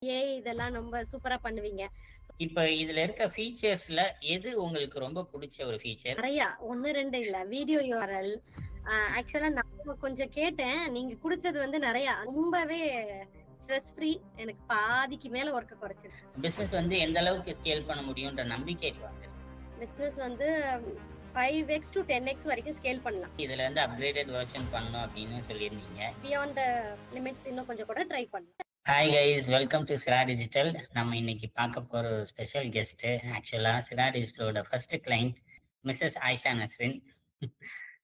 இதெல்லாம் ரொம்ப சூப்பரா பண்ணுவீங்க. இப்ப இதுல இருக்க ஃபீச்சர்ஸ்ல எது உங்களுக்கு ரொம்ப புடிச்ச ஒரு ஃபீச்சர்? நெறையா 1, 2 இல்ல. வீடியோ யுஆர்எல் ஆக்சுவலா நான் கொஞ்சம் கேட்டேன். நீங்க குடுத்தது வந்து நெறையா. ரொம்பவே ஸ்ட்ரெஸ் ஃப்ரீ. எனக்கு பாதிக்கு மேல ஒர்க்க குறைச்சிருக்கு. பிசினஸ் வந்து எந்த அளவுக்கு ஸ்கேல் பண்ண முடியும்ன்ற நம்பிக்கை இப்ப வந்திருக்கு. பிசினஸ் வந்து 5x to 10x வரைக்கும் ஸ்கேல் பண்ணலாம். இதுல இருந்து அப்கிரேடட் வெர்ஷன் பண்ணணும் அப்படின்னு சொல்லியிருந்தீங்க. பியாண்ட் த லிமிட்ஸ் இன்னும் கொஞ்சம் கூட ட்ரை பண்ணலாம். Hi guys, welcome to Sira digital. நம்ம இன்னைக்கு பார்க்க போற ஒரு ஸ்பெஷல் கெஸ்ட். ஆக்சுவலா சிரா டிஜிட்டலோட first client Mrs Ayesha Nasrin.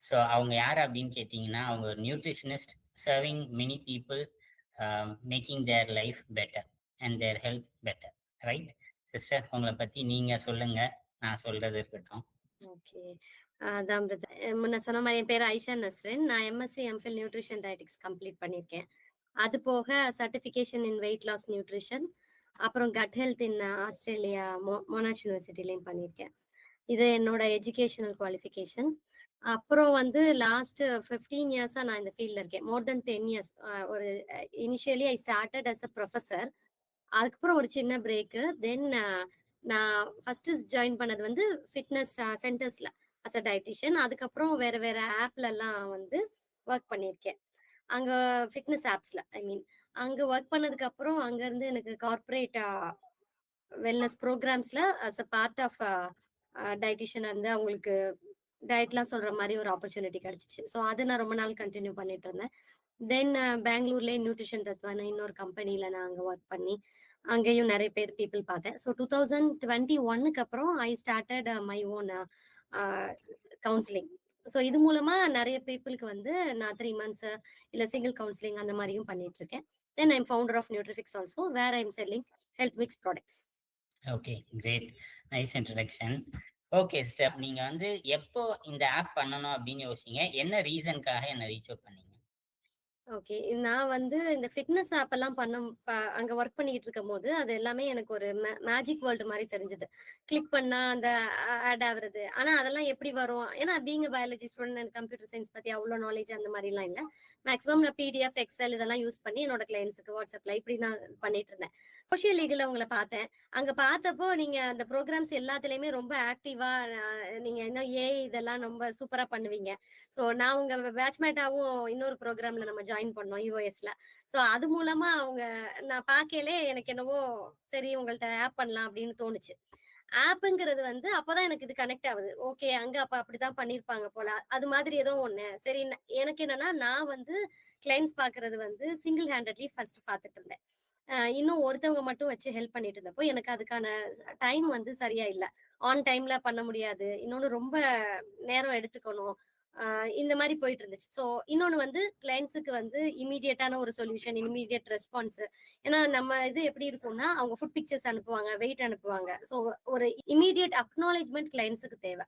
So அவங்க யார் அப்படின்னு கேட்டிங்கன்னா, அவங்க ஒரு nutritionist serving many people, making their life better and their health better. Right sister, உங்களை பத்தி நீங்க சொல்லுங்க, நான் சொல்றது இருக்கட்டும். ஓகே. அதான் பிரதர். முன்ன சொன்ன மாரி என் பேரு ஆயிஷா நஸ்ரின். நான் MSc, MPhil nutrition dietetics complete பண்ணியிருக்கேன். அது போக certification in weight loss nutrition, அப்புறம் gut health in Australia Monash யூனிவர்சிட்டிலையும் பண்ணியிருக்கேன். இது என்னோட எஜுகேஷனல் குவாலிஃபிகேஷன். அப்புறம் வந்து லாஸ்ட் 15 இயர்ஸா நான் இந்த ஃபீல்ட்ல இருக்கேன். More than 10 years. ஒரு initially I started as a professor. அதுக்கப்புறம் ஒரு சின்ன பிரேக்கு. தென் நான் ஃபர்ஸ்ட் ஜாயின் பண்ணது வந்து ஃபிட்னஸ் சென்டர்ஸ்ல அஸ் அ டயட்டிஷியன். அதுக்கப்புறம் வேற வேற ஆப்லலாம் வந்து ஒர்க் பண்ணியிருக்கேன். அங்க ஃபிட்னஸ் ஆப்ஸ்ல ஐ மீன். அங்க ஒர்க் பண்ணதுக்கு அப்புறம் அங்கருந்து எனக்கு கார்ப்பரேட் வெல்னஸ் ப்ரோக்ராம்ஸ்ல அஸ் அ பார்ட் ஆஃப் டயட்டிஷியனா இருந்து அவங்களுக்கு டயட்லாம் சொல்ற மாரி ஒரு ஆப்பர்ச்சுனிட்டி கிடைச்சிச்சு. ஸோ அது நான் ரொம்ப நாள் கண்டினியூ பண்ணிட்டு இருந்தேன். தென் பெங்களூர்லயே நியூட்ரிஷன் தத்வான்னு இன்னொரு கம்பெனில நான் அங்க ஒர்க் பண்ணி, அங்கேயும் நெறைய பேர் பீப்பிள் பார்த்தேன். ஸோ 2021க்கு அப்புறம் I started my own counselling. So இது மூலமா நெறைய பீப்பிளுக்கு வந்து நான் 3 மந்த்ஸ் இல்ல சிங்கிள் கவுன்சிலிங் அந்த மாரியும் பண்ணிட்டு இருக்கேன். Then I am founder of Nutrifix also where I am selling health mix products. Okay, great. Nice introduction. Okay sister, நீங்க வந்து எப்போ இந்த ஆப் பண்ணணும் அப்படின்னு யோசிச்சீங்க? என்ன ரீசன்க்காக என்ன ரீச் அவுட் பண்ணீங்க? ஓகே. நான் வந்து இந்த ஃபிட்னஸ் ஆப் எல்லாம் அங்க ஒர்க் பண்ணிட்டு இருக்கும்போது, அது எல்லாமே எனக்கு ஒரு மேஜிக் வேர்ல்டு மாரி தெரிஞ்சது. கிளிக் பண்ணா அந்த ஆட் ஆவுறது. ஆனா அதெல்லாம் எப்படி வரும்? ஏன்னா being a biology student and computer science பத்தி அவ்ளோ நாலேட்ஜ் அந்த மாரிலாம் இல்ல. மேக்ஸிமம் நான் பிடிஎஃப், எக்ஸெல் இதெல்லாம் யூஸ் பண்ணி என்னோட கிளையன்ட்ஸ்க்கு வாட்ஸ்அப்ல இப்படி நான் பண்ணிட்டு இருந்தேன். சோசியல் லீக்ல உங்கள பார்த்தேன். அங்க பார்த்தப்போ நீங்க அந்த ப்ரோகிராம்ஸ் எல்லாத்துலயுமே ரொம்ப ஆக்டிவா நீங்க இன்னும் இதெல்லாம் ரொம்ப சூப்பரா பண்ணுவீங்க. ஸோ நான் உங்க பேட்ச்மேட்டாவும் இன்னொரு ப்ரோக்ராம்ல நம்ம ஜாயின் பண்ணோம் யுஎஸ்ல. ஸோ அது மூலமா நான் பார்க்கையிலே எனக்கு என்னவோ சரி உங்கள்ட்ட ஆப் பண்ணலாம் அப்படின்னு தோணுச்சு. ஆப்ங்கிறது வந்து அப்பதான் எனக்கு இது கனெக்ட் ஆகுது. ஓகே அங்க அப்ப அப்படிதான் பண்ணியிருப்பாங்க போல. அது மாதிரி ஏதோ ஒண்ணு. சரி எனக்கு என்னன்னா நான் வந்து கிளைண்ட்ஸ் பார்க்கறது வந்து சிங்கிள் ஹேண்டட்லி ஃபர்ஸ்ட் பார்த்துட்டு இருந்தேன். இன்னும் ஒருத்தவங்க மட்டும் வச்சு ஹெல்ப் பண்ணிட்டு இருந்தப்போ எனக்கு அதுக்கான டைம் வந்து சரியா இல்ல. ஆன் டைம்ல பண்ண முடியாது. இன்னொன்னு ரொம்ப நேரம் எடுத்துக்கணும். இந்த மாரி போயிட்டு இருந்துச்சு. ஸோ இன்னொன்னு வந்து கிளையண்ட்ஸுக்கு வந்து இம்மீடியட்டான ஒரு சொல்யூஷன், இம்மீடியட் ரெஸ்பான்ஸ். ஏன்னா நம்ம இது எப்படி இருக்கும்னா, அவங்க ஃபுட் பிக்சர்ஸ் அனுப்புவாங்க, வெயிட் அனுப்புவாங்க. ஸோ ஒரு இம்மீடியட் அக்னாலெட்ஜ்மென்ட் கிளையண்ட்ஸுக்கு தேவ.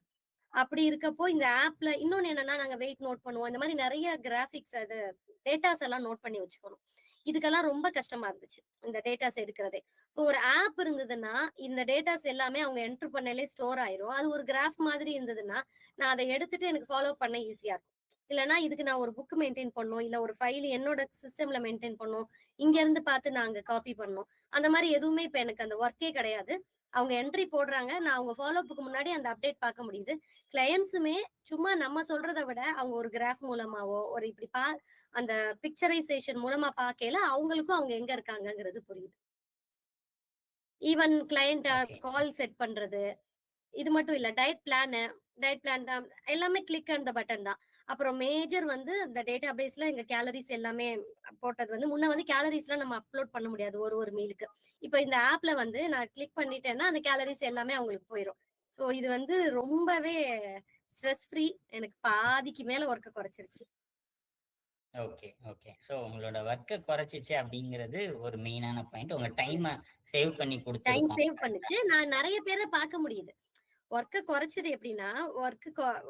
அப்படி இருக்கப்போ இந்த ஆப்ல இன்னொன்னு என்னன்னா, நாங்க வெயிட் நோட் பண்ணுவோம். இந்த மாரி நெறைய கிராபிக்ஸ் அது டேட்டாஸ் எல்லாம் நோட் பண்ணி வச்சுக்கணும். இதுக்கெல்லாம் ரொம்ப கஷ்டமா இருந்துச்சு. இந்த டேட்டாஸ் எடுக்கிறதே. இப்போ ஒரு ஆப் இருந்ததுன்னா, இந்த டேட்டாஸ் எல்லாமே அவங்க என்டர் பண்ணாலே ஸ்டோர் ஆயிரும். அது ஒரு கிராஃப் மாதிரி இருந்ததுன்னா, நான் அத எடுத்துட்டு எனக்கு ஃபாலோ பண்ண ஈஸியா இருக்கும். இல்லன்னா இதுக்கு நான் ஒரு புக் மெயின்டெயின் பண்ணணும். இல்ல ஒரு ஃபைல் என்னோட சிஸ்டம்ல மெயின்டெயின் பண்ணணும். இங்க இருந்து பார்த்து நான் அங்க காப்பி பண்ணணும். அந்த மாரி எதுவுமே இப்ப எனக்கு அந்த ஒர்க்கே கிடையாது. அவங்க என்ட்ரி போடுறாங்க. நான் அவங்க ஃபாலோ அப்புக்கு முன்னாடி அந்த அப்டேட் பார்க்க முடியுது. கிளையண்ட்ஸுமே சும்மா நம்ம சொல்றத விட அவங்க ஒரு கிராஃப் மூலமாவோ, ஒரு இப்படி அந்த பிக்சரைசேஷன் மூலமா பார்க்கையில அவங்களுக்கும் அவங்க எங்க இருக்காங்கங்கிறது புரியுது. Even client okay. Call set பண்றது. இது மட்டும் இல்ல. டயட் பிளான் தான். எல்லாமே கிளிக் அந்த பட்டன் தான். அப்புறம் மேஜர் வந்து இந்த டேட்டாபேஸ்ல எங்க கேலரிஸ் எல்லாமே போட்டது வந்து முன்ன வந்து கேலரிஸ்லாம் நம்ம அப்லோட் பண்ண முடியாது ஒரு மீலுக்கு. இப்ப இந்த ஆப்ல வந்து நான் கிளிக் பண்ணிட்டேன்னா, அந்த கேலரிஸ் எல்லாமே அவங்களுக்கு போயிரும். ஸோ இது வந்து ரொம்பவே ஸ்ட்ரெஸ் ஃப்ரீ. எனக்கு பாதிக்கு மேல ஒர்க்க குறைச்சிருச்சு. Okay, okay. ஸோ உங்களோட ஒர்க்க குறைச்சிச்சு அப்படிங்கிறது ஒரு மெயினான பாயிண்ட். உங்க டைம சேவ் பண்ணி டைம் குடுத்துருக்கோம். சேவ் பண்ணுச்சு. நான் நெறைய பேர பார்க்க முடியுது. ஒர்க்க குறைச்சது எப்படின்னா,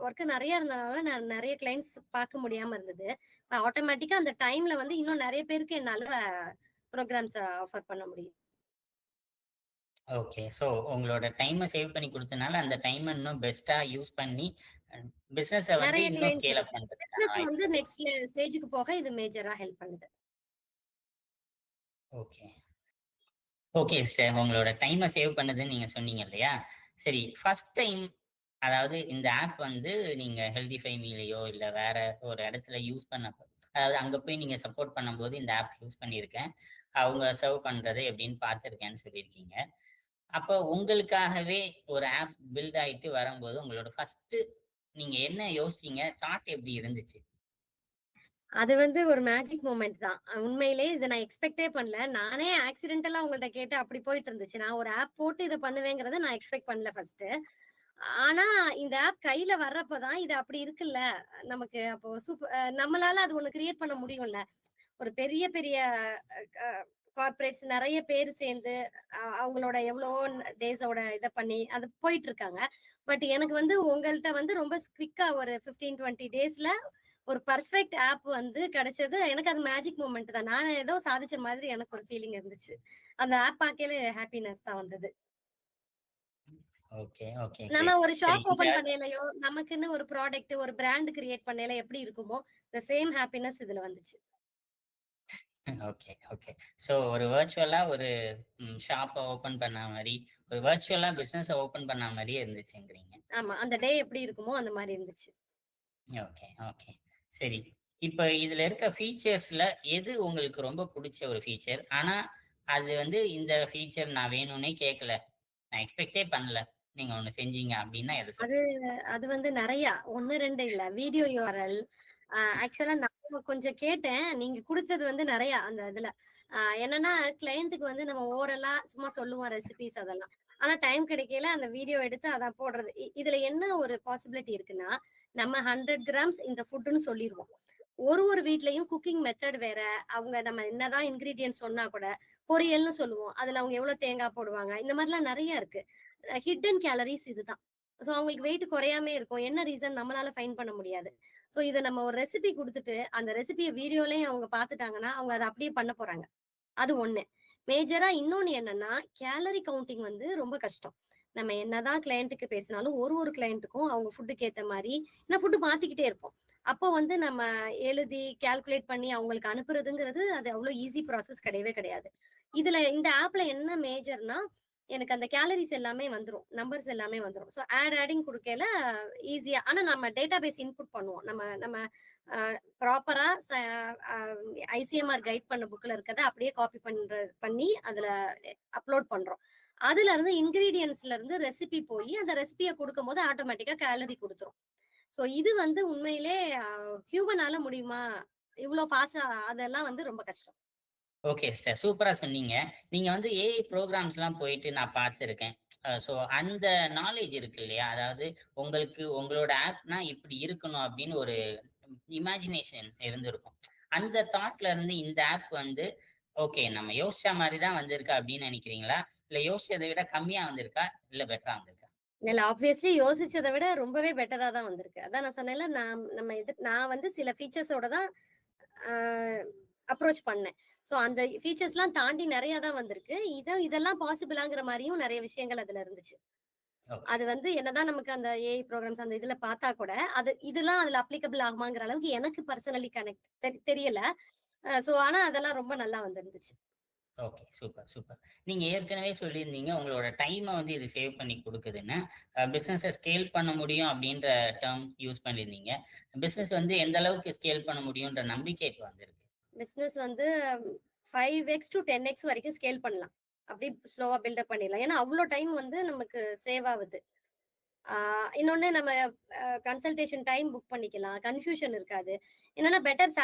ஒர்க் நெறைய இருந்தனால நான் நெறைய கிளையண்ட்ஸ் பார்க்க முடியாம இருந்தது. இப்ப ஆட்டோமேட்டிக்கா அந்த டைம்ல வந்து இன்னும் நெறைய பேருக்கு என்னால புரோகிராம்ஸ ஆஃபர் பண்ண முடியும். ஓகே. ஸோ உங்களோட டைம சேவ் பண்ணி குடுத்தனால, அந்த டைம இன்னும் பெஸ்ட்டா யூஸ் பண்ணி, அ பிசினஸ வந்து நெறைய இன்னும் கிளையண்ட்ஸ் ஸ்கேல் அப் இருக்கு. பண்றதுக்கான பிசினஸ் வந்து வாய்ப்பு. நெக்ஸ்ட் ஸ்டேஜ்க்கு போக இது மேஜரா ஹெல்ப் பண்ணுது. ஓகே. Okay sister. உங்களோட டைம சேவ் பண்ணுதுன்னு நீங்க சொன்னீங்க இல்லையா? சரி, ஃபர்ஸ்ட் டைம் அதாவது இந்த ஆப் வந்து நீங்க ஹெல்திஃபை மீலயோ, இல்ல வேற ஒரு இடத்துல யூஸ் பண்ணப்ப அதாவது அங்க போய் நீங்க சப்போர்ட் பண்ணும்போது இந்த ஆப் யூஸ் பண்ணியிருக்கேன். அவங்க சர்வ் பண்றத எப்படின்னு பார்த்துருக்கேன்னு சொல்லியிருக்கீங்க. அப்போ உங்களுக்காகவே ஒரு ஆப் பில்ட் ஆயிட்டு வரும்போது, உங்களோட ஃபர்ஸ்ட்டு நீங்க என்ன யோசிச்சீங்க? தாட் எப்படி இருந்துச்சு? அது வந்து ஒரு மேஜிக் மொமெண்ட் தான். உண்மையிலேயே இத நான் எக்ஸ்பெக்ட்டே பண்ணல. நானே ஆக்சிடென்டலா உங்கள்ட்ட கேட்டு அப்படி போயிட்டு இருந்துச்சு. நான் ஒரு ஆப் போட்டு இத பண்ணுவேங்கிறத நான் எக்ஸ்பெக்ட் பண்ணல ஃபர்ஸ்ட்டு. ஆனா இந்த ஆப் கையில வர்றப்ப தான் இது அப்படி இருக்குல்ல. நமக்கு அப்போ நம்மளால அது ஒண்ணு கிரியேட் பண்ண முடியும்ல. ஒரு பெரிய பெரிய அ கார்ப்பரேட்ஸ் நெறைய பேர் சேர்ந்து அவங்களோட எவ்வளவோ டேஸோட இத பண்ணி அது போயிட்டு இருக்காங்க. பட் எனக்கு வந்து உங்கள்ட்ட வந்து ரொம்ப குயிக்கா ஒரு 15, 20 டேஸ்ல ஒரு பெர்ஃபெக்ட் ஆப் வந்து கிடைச்சது. எனக்கு அது மேஜிக் மொமெண்ட் தான். நான் ஏதோ சாதிச்ச மாதிரி எனக்கு ஒரு ஃபீலிங் இருந்துச்சு. அந்த ஆப் பார்க்கையில ஹேப்பினஸ் தான் வந்தது. Okay, okay. நம்ம கிரேட். ஒரு சரி, ஷாப் ஓப்பன் பண்ணையிலயோ, நமக்குன்னு ஒரு ப்ராடக்ட், ஒரு பிராண்ட் கிரியேட் பண்ணையில எப்படி இருக்குமோ, த சேம் ஹேப்பினஸ் இதுல வந்துச்சு. Okay, okay. ஸோ ஒரு வர்ச்சுவலா ஒரு ஷாப்ப ஓப்பன் பண்ண மாரி, ஒரு வர்ச்சுவலா பிசினஸ ஓப்பன் பண்ண மாரியே இருந்துச்சுங்கிறீங்க. ஆமா. அந்த டே எப்படி இருக்குமோ அந்த மாரி இருந்துச்சு. Okay, okay. சரி. இப்ப இதுல இருக்க ஃபீச்சர்ஸ்ல எது உங்களுக்கு ரொம்ப புடிச்ச ஒரு ஃபீச்சர்? ஆனா, அது வந்து இந்த ஃபீச்சர் நான் வேணும்னே கேட்கல. நான் எக்ஸ்பெக்ட்டே பண்ணல. நீங்க ஒண்ணு செஞ்சீங்க அப்டின்னா எத அது சொல்லுவீங்க? அது வந்து நெறையா 1, 2 இல்ல. வீடியோ யுஆர்எல் ஆக்சுவலா நான் கொஞ்சம் கேட்டேன். நீங்க குடுத்தது வந்து நெறையா அந்த இதுல. என்னன்னா கிளையன்ட்டுக்கு வந்து நம்ம ஓரலா சும்மா சொல்லுவோம் ரெசிபீஸ் அதெல்லாம். ஆனா டைம் கிடைக்கையில அந்த வீடியோ எடுத்து அத போடுறது. இதுல என்ன ஒரு பாசிபிலிட்டி இருக்குன்னா, நம்ம 100 கிராம்ஸ் இந்த ஃபுட்ன்னு சொல்லிருவோம். ஒரு வீட்லயும் குக்கிங் மெத்தட் வேற. அவங்க நம்ம என்னதான் இன்கிரீடியன்ட்ஸ் சொன்னா கூட, பொரியல்னு சொல்லுவோம். அதுல அவங்க எவ்வளோ தேங்காய் போடுவாங்க. இந்த மாரிலாம் நெறைய இருக்கு. ஹிட்டன் கேலரீஸ் இதுதான். ஸோ அவங்களுக்கு வெயிட் குறையாமயே இருக்கும். என்ன ரீசன் நம்மளால ஃபைண்ட் பண்ண முடியாது. ஸோ இத நம்ம ஒரு ரெசிபி குடுத்துட்டு, அந்த ரெசிபிய வீடியோலயும் அவங்க பார்த்துட்டாங்கன்னா, அவங்க அத அப்படியே பண்ண போறாங்க. அது 1. மேஜரா இன்னொன்னு என்னன்னா, கேலரி கவுண்டிங் வந்து ரொம்ப கஷ்டம். நம்ம என்னதான் கிளையன்ட்டுக்கு பேசினாலும், ஒரு கிளையன்ட்டுக்கும் அவங்க ஃபுட்டுக்கு ஏத்த மாரி ஏன்னா ஃபுட் மாத்திக்கிட்டே இருப்போம். அப்போ வந்து நம்ம எழுதி, கால்குலேட் பண்ணி அவங்களுக்கு அனுப்புறதுங்கிறது, அது அவ்ளோ ஈஸி ப்ராசஸ் கிடையவே கிடையாது. இதுல இந்த ஆப்ல என்ன மேஜர்னா, எனக்கு அந்த கேலரிஸ் எல்லாமே வந்துரும். நம்பர்ஸ் எல்லாமே வந்துரும். ஸோ ஆடிங் குடுக்கையில ஈஸியா ஆனா நம்ம டேட்டாபேஸ் இன்புட் பண்ணுவோம். நம்ம நம்ம அ ப்ராப்பரா அ ஐசிஎம்ஆர் கைட் பண்ண புக்ல இருக்கத அப்படியே காப்பி பண்ணி அதுல அப்லோட் பண்றோம். அதுல இருந்து இன்கிரீடியன்ட்ஸ்ல இருந்து ரெசிபி போயி அந்த ரெசிபிய குடுக்கும்போது ஆட்டோமேட்டிக்கா கேலரி குடுத்துரும். ஸோ இது வந்து உண்மையிலே ஹியூமனால முடியுமா? இவ்ளோ ஃபாஸ்ட்டா அதெல்லாம் வந்து ரொம்ப கஷ்டம். Okay sister. சூப்பரா சொன்னீங்க. நீங்க வந்து ஏஐ ப்ரோகிராம்ஸ்லாம் போயிட்டு நான் பார்த்துருக்கேன். ஸோ அந்த நாலேட்ஜ் இருக்கு இல்லையா? அதாவது உங்களுக்கு உங்களோட ஆப்னா இப்படி இருக்கணும் அப்படின்னு ஒரு இமேஜினேஷன் இருந்திருக்கும். அந்த தாட்ல இருந்து இந்த ஆப் வந்து, ஓகே நம்ம யோசிச்ச மாரி தான் வந்திருக்கு அப்படின்னு நெனைக்கிறீங்களா? இல்ல யோசிச்சத விட கம்மியா வந்திருக்கா? இல்ல பெட்டரா வந்திருக்கா? இல்ல ஆப்வியஸ்லி யோசிச்சத விட ரொம்பவே பெட்டரா தான் வந்திருக்கு. அதான் நான் சொன்னேன்ல, நான் வந்து சில ஃபீச்சர்ஸோட தான் அ அப்ரோச் பண்ணேன். ஸோ அந்த ஃபீச்சர்ஸ்லாம் தாண்டி நெறைய தான் வந்திருக்கு. இதெல்லாம் பாசிபிளாங்கிற மாரியும் நெறைய விஷயங்கள் அதுல இருந்துச்சு. ஓகே. அது வந்து என்னதான் நமக்கு அந்த ஏஐ ப்ரோகிராம்ஸ் அந்த இதுல பார்த்தா கூட, இதெல்லாம் அதுல அப்ளிகபிள் ஆகுமாங்கிற அளவுக்கு எனக்கு பர்சனலி தெரியல. ஸோ ஆனா அதெல்லாம் ரொம்ப நல்லா வந்திருந்துச்சு. ஓகே. Super, super. நீங்க ஏற்கனவே சொல்லியிருந்தீங்க, உங்களோட டைம வந்து இது சேவ் பண்ணி குடுக்குதுன்னு. பிசினஸ ஸ்கேல் பண்ண முடியும் அப்படின்ற டெர்ம் யூஸ் பண்ணியிருந்தீங்க. பிசினஸ் வந்து எந்த அளவுக்கு ஸ்கேல் பண்ண முடியுன்ற நம்பிக்கை இப்ப வந்திருக்கு. பிசினஸ் வந்து 5x டூ 10x வரைக்கும் ஸ்கேல் பண்ணலாம். அப்படியே ஸ்லோவா பில்டப் பண்ணிடலாம். ஏன்னா அவ்ளோ டைம் வந்து நமக்கு சேவ் ஆவுது. ஆ இன்னொன்னு நம்ம கன்சல்டேஷன் டைம் புக் பண்ணிக்கலாம். கன்ஃப்யூஷன் இருக்காது. என்னன்னா பெட்டர்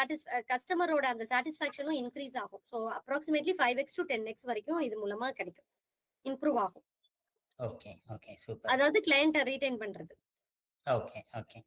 கஸ்டமரோட அந்த சாட்டிஸ்ஃபேக்ஷனும் இன்கிரீஸ் ஆகும். So approximately 5x to 10x வரைக்கும் இது மூலமா கிடைக்கும். இம்ப்ரூவ் ஆகும். Okay, okay. சூப்பர். அதாவது கிளையன்ட்ட ரீட்டெயின் பண்றது. Okay, okay.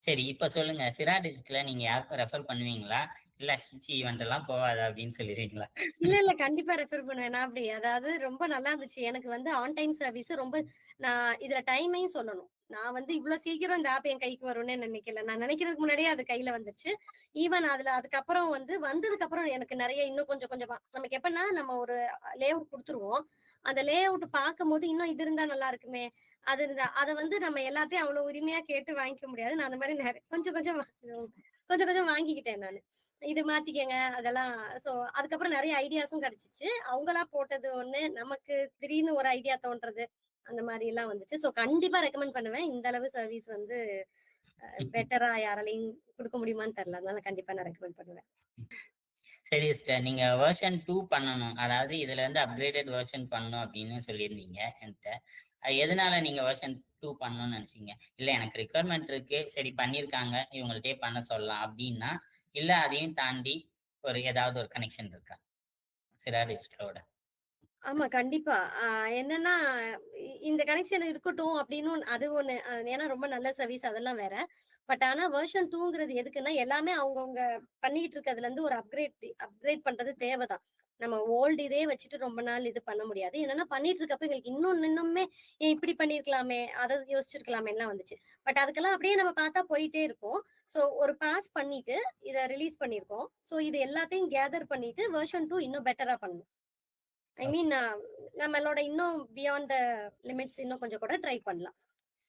சரி, இப்ப சொல்லுங்க. சிரா டிஜிட்டல நீங்க யாருக்கும் ரெஃபர் பண்ணுவீங்களா? இல்ல ச்சீ இவன்ட்டலாம் போவாத அப்படின்னு சொல்லிருவீங்களா? இல்ல. கண்டிப்பா ரெஃபர் பண்ணுவேன். நான் அப்படி அதாவது ரொம்ப நல்லா இருந்துச்சு. எனக்கு வந்து ஆன் டைம் சர்வீஸ் ரொம்ப நான் இதுல டைமையும் சொல்லணும். நான் வந்து இவ்ளோ சீக்கிரம் இந்த ஆப் என் கைக்கு வரும்னே நினைக்கல. நான் நினைக்கிறதுக்கு முன்னாடியே அது கையில வந்துருச்சு. ஈவன் அதுக்கப்புறம் வந்ததுக்கப்புறம் எனக்கு நெறைய இன்னும் கொஞ்சம் கொஞ்சமா நமக்கு எப்பன்னா நம்ம ஒரு லேஅவுட் குடுத்துருவோம். அந்த லேஅவுட் பார்க்கும்போது இன்னும் இது இருந்தா நல்லா இருக்குமே! அது இருந்தா அத வந்து நம்ம எல்லாத்தையும் அவ்ளோ உரிமையா கேட்டு வாங்கிக்க முடியாது. நான் அந்த மாரி கொஞ்சம் கொஞ்சம் கொஞ்சம் கொஞ்சம் வாங்கிக்கிட்டேன் நானு. இது மாத்திக்கங்க அதெல்லாம். ஸோ அதுக்கப்புறம் நெறைய ஐடியாஸும் கிடைச்சுச்சு. அவங்களா போட்டது ஒண்ணு, நமக்கு திடீர்னு ஒரு ஐடியா தோன்றது, அந்த மாரிலாம் வந்துச்சு. ஸோ கண்டிப்பா ரெக்கமெண்ட் பண்ணுவேன். இந்த அளவு சர்வீஸ் வந்து பெட்டரா யாராலயும் குடுக்க முடியுமான்னு தெரியல. அதனால கண்டிப்பா நான் ரெக்கமெண்ட் பண்ணுவேன். சரி சிஸ்டர். நீங்க வெர்ஷன் 2 பண்ணணும். அதாவது இதுலருந்து அப்கிரேடட் வெர்ஷன் பண்ணணும் அப்படின்னு சொல்லியிருந்தீங்க என்ட்ட. எதனால நீங்க வெர்ஷன் 2 பண்ணணும்னு நெனச்சீங்க? இல்ல எனக்கு ரிக்வயர்மென்ட் இருக்கு. சரி பண்ணியிருக்காங்க. இவங்கள்ட்டயே பண்ண சொல்லலாம் அப்டின்னா, இல்ல அதையும் தாண்டி ஏதாவது ஒரு கனெக்ஷன் இருக்கா? சிரா டிஜிட்டலோட? ஆமா, கண்டிப்பா. என்னன்னா, இந்த கனெக்ஷன் இருக்கட்டும் அப்படின்னு அது ஒண்ணு. ஏன்னா ரொம்ப நல்ல சர்வீஸ் அதெல்லாம் வேற. பட் ஆனா வெர்ஷன் 2ங்கிறது எதுக்குன்னா, எல்லாமே அவங்கவங்க பண்ணிட்டு இருக்கிறதுலருந்து ஒரு அப்கிரேட் பண்றது தேவைதான். நம்ம ஓல்டு இதே வச்சுட்டு ரொம்ப நாள் இது பண்ண முடியாது. என்னன்னா பண்ணிட்டு இருக்கப்ப எங்களுக்கு இன்னுமே ஏன் இப்படி பண்ணியிருக்கலாமே, அத யோசிச்சிருக்கலாமேன்லாம் வந்துச்சு. பட் அதுக்கெல்லாம் அப்படியே நம்ம பார்த்தா போயிட்டே இருக்கும். ஸோ ஒரு பாஸ் பண்ணிட்டு, இத ரிலீஸ் பண்ணியிருக்கோம். ஸோ இது எல்லாத்தையும் கேதர் பண்ணிட்டு வெர்ஷன் 2 இன்னும் பெட்டரா பண்ணணும். ஐ ஓகே. மீன் நம்மளோட இன்னும் பியாண்ட் த லிமிட்ஸ் இன்னும் கொஞ்சம் கூட ட்ரை பண்ணலாம்.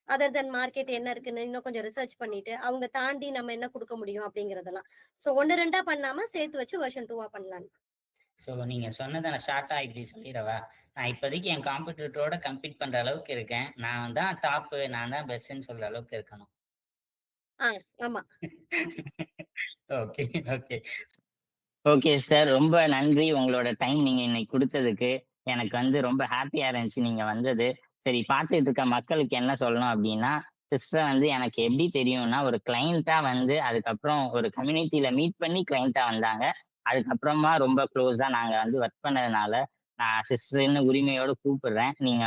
அதர் தென் மார்க்கெட் என்ன இருக்குன்னு இன்னும் கொஞ்சம் ரிசர்ச் பண்ணிட்டு, அவங்க தாண்டி நம்ம என்ன குடுக்க முடியும் அப்படிங்கிறதெல்லாம். ஸோ 1, 2ஆ பண்ணாம சேர்த்து வச்சு வெர்ஷன் 2வா பண்ணலான்னு. ஸோ நீங்க சொன்னத நான் ஷார்ட்டா இப்படி சொல்லிறவா? நான் இப்போதைக்கு என் காம்படிட்டரோட கம்பீட் பண்ற அளவுக்கு இருக்கேன். நான் தான் டாப்பு, நான் தான் பெஸ்ட்ன்னு சொல்ற அளவுக்கு இருக்கணும். ஆ, ஆமா. Okay, okay. Okay sister. ரொம்ப நன்றி. உங்களோட டைம் நீங்க இன்னைக்கு குடுத்ததுக்கு. எனக்கு ரொம்ப ஹேப்பியா இருந்துச்சு நீங்க வந்தது. சரி பார்த்துட்டு இருக்க மக்களுக்கு என்ன சொல்லணும் அப்டின்னா, சிஸ்டர் எனக்கு எப்படி தெரியும்னா, ஒரு கிளையன்ட்டா அதுக்கப்புறம் ஒரு கம்யூனிட்டில மீட் பண்ணி கிளையன்ட்டா வந்தாங்க. அதுக்கப்புறமா ரொம்ப க்ளோஸா நாங்க ஒர்க் பண்ணதுனால, நான் சிஸ்டர்ன்னு உரிமையோட கூப்பிடுறேன். நீங்க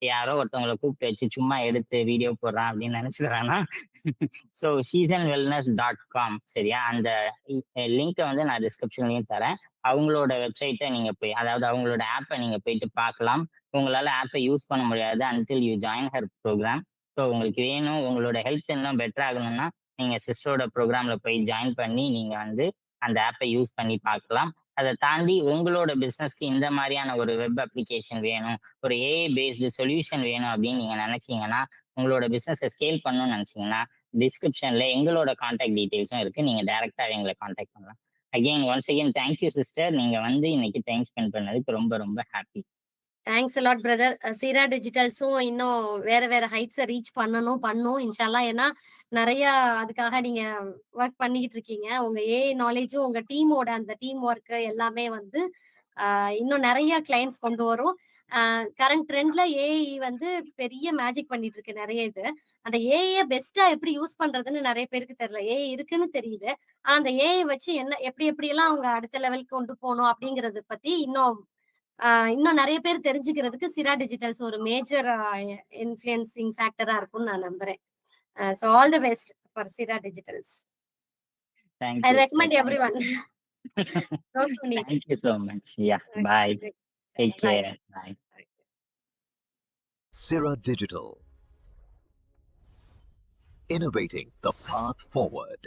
யாரோ ஒருத்தவங்கள கூப்பிட்டு வச்சு சும்மா எடுத்து வீடியோ போடுறான் அப்படின்னு நெனச்சிட வேணாம். ஸோ seasonwellness.com சரியா? அந்த லிங்க்க நான் டிஸ்கிரிப்ஷன்லயும் தரேன். அவங்களோட வெப்சைட்ட நீங்க போய் அதாவது அவங்களோட ஆப்ப நீங்க போயிட்டு பார்க்கலாம். உங்களால ஆப்ப யூஸ் பண்ண முடியாது until you join her program. So உங்களுக்கு வேணும், உங்களோட ஹெல்த் இன்னும் பெட்டர் ஆகணும்னா, நீங்க சிஸ்டரோட புரோகிராம்ல போய் ஜாயின் பண்ணி, நீங்க அந்த ஆப்ப யூஸ் பண்ணி பார்க்கலாம். அத தாண்டி உங்களோட பிசினஸ்க்கு இந்த மாரியான ஒரு வெப் அப்ளிகேஷன் வேணும், ஒரு ஏஐ பேஸ்டு சொல்யூஷன் வேணும் அப்படின்னு நீங்க நெனச்சீங்கன்னா, உங்களோட பிசினஸ ஸ்கேல் பண்ணணும்னு நெனச்சீங்கன்னா, டிஸ்கிரிப்ஷன்ல எங்களோட கான்டாக்ட் டீட்டெயில்ஸும் இருக்கு. நீங்க டைரக்ட்டாவே எங்கள கான்டாக்ட் பண்ணலாம். Once again thank you sister. நீங்க இன்னைக்கு டைம் ஸ்பெண்ட் பண்ணதுக்கு ரொம்ப ரொம்ப happy. Thanks a lot brother. சீரா டிஜிட்டல்ஸும் இன்னும் வேற வேற ஹைட்ஸ ரீச் பண்ணும். இன்ஷா அல்லாஹ். ஏன்னா நெறையா அதுக்காக நீங்க வொர்க் பண்ணிக்கிட்டு இருக்கீங்க. உங்க ஏஐ நாலேட்ஜும் உங்க டீமோட அந்த டீம் ஒர்க் எல்லாமே அ இன்னும் நெறைய கிளையண்ட்ஸ் கொண்டு வரும். கரண்ட் ட்ரெண்ட்ல ஏஐ பெரிய மேஜிக் பண்ணிட்டு இருக்கு நெறைய இது. அந்த ஏஐய பெஸ்ட்டா எப்படி யூஸ் பண்றதுன்னு நெறைய பேருக்கு தெரியல. ஏஐ இருக்குன்னு தெரியுது. ஆனா அந்த ஏஐ வச்சு எப்படி எப்படியெல்லாம் அவங்க அடுத்த லெவலுக்கு கொண்டு போணும் அப்படிங்கிறத பத்தி இன்னும் நெறைய பேர் தெரிஞ்சுக்கிறதுக்கு சிரா டிஜிட்டல்ஸ் ஒரு மேஜர் இன்ஃப்ளூயன்சிங் ஃபேக்டரா இருக்கும்னு நான் நம்புறேன். So all the best for Sira digitals. Thank I you sister. Recommend thank you. Everyone. Those who need it. Thank you so much. Yeah. Bye. Okay. Take bye. Care. Bye. Sira Digital, innovating the path forward.